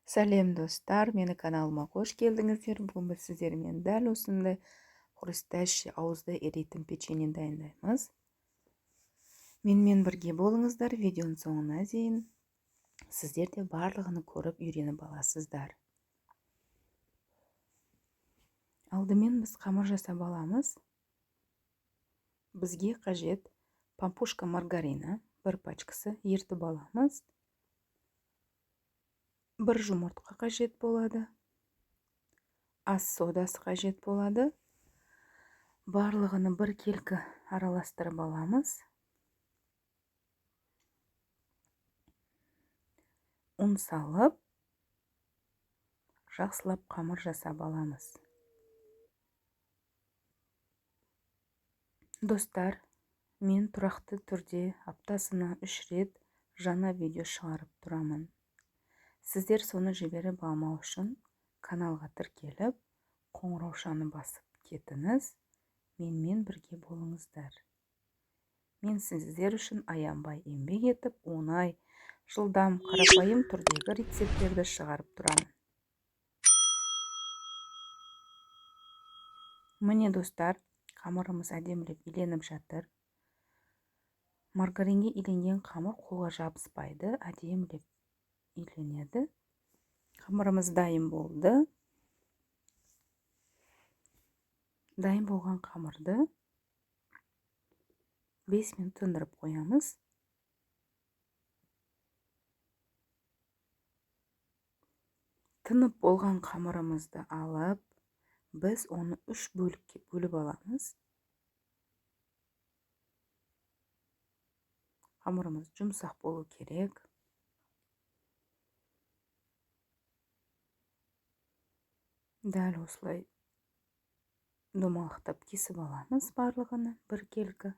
Сәлем достар, мені каналыма қош келдіңіздер. Бүгін біз сіздермен дәл осындай хрустящий ауызда еритін печенье дайындаймыз. Менімен бірге болыңыздар, видеоның соңына дейін. Сіздер де барлығын көріп үйреніп аласыздар. Алдымен біз қамыр жасап аламыз. Бізге қажет пампушка маргарина, бір пачкасы ертіп аламыз. Бір жұмыртқа қажет болады. Ас содасы қажет болады. Барлығыны бір келкі араластырып аламыз. Ұн салып, жақсылап қамыр жасап аламыз. Достар, мен тұрақты түрде аптасына 3 рет жаңа видео шығарып тұрамын. Сіздер соны жіберіп алмау үшін каналға тіркеліп, қоңыраушаны басып кетіңіз. Менімен бірге болыңыздар. Мен сіздер үшін аянбай еңбек етіп, оңай, жылдам, қарапайым түрдегі рецепттерді шығарып тұрамын. Міне достар, қамырымыз әдемілеп иленіп жатыр. Маргаринге иленген қамыр қолға жабыспайды, әдемілеп иленеді. Қамырымыз дайын болды. Дайын болған қамырды 5 минут тұндырып қоямыз. Тынып болған қамырымызды алып, біз оны 3 бөлікке бөліп аламыз. Қамырымыз жұмсақ болу керек. Дәл осылай домалақтап кесіп аламыз барлығыны бір келкі.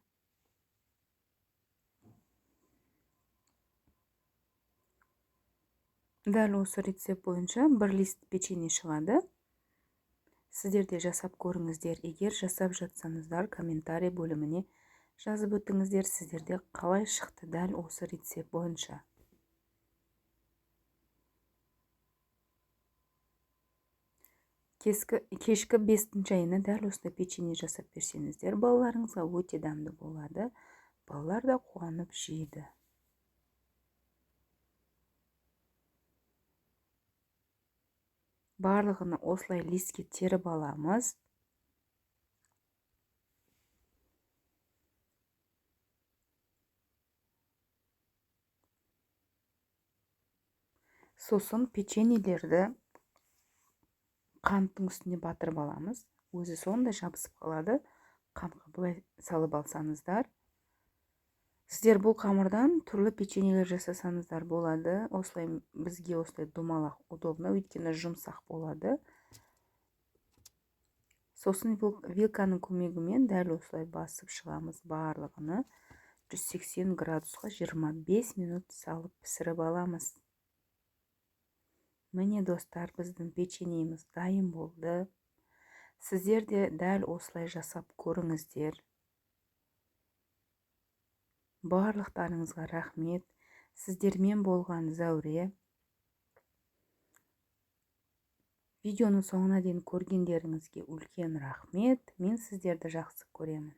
Дәл осы рецепт бойынша бір лист печенье шығады. Сіздер де жасап көріңіздер. Егер жасап жатсаңыздар, комментарий бөліміне жазып өтіңіздер, сіздерде қалай шықты дәл осы рецепт бойынша. Кешкі 5-тің чайына дәл осындай печенье жасап берсеңіздер, балаларыңызға өте дәмді болады. Балалар да қуанып жейді. Барлығыны осылай листке теріп аламыз. Сосын печеньелерді қанттың үстіне батырып аламыз. Өзі сондай жабысып қалады. Қантқа былай салып алсаңыздар. Сіздер бұл қамырдан түрлі печеньелер жасасаңыздар болады. Бізге осылай домалақ удобно, өйткені жұмсақ болады. Сосын вилканың көмегімен дәл осылай басып шығамыз барлығыны. 180 градусқа 25 минут салып пісіріп аламыз. Міне достар, біздің печеньеміз дайын болды. Сіздер де дәл осылай жасап көріңіздер. Барлықтарыңызға рахмет. Сіздермен болған Зәуре. Видеоның соңына дейін көргендеріңізге үлкен рахмет. Мен сіздерді жақсы көремін.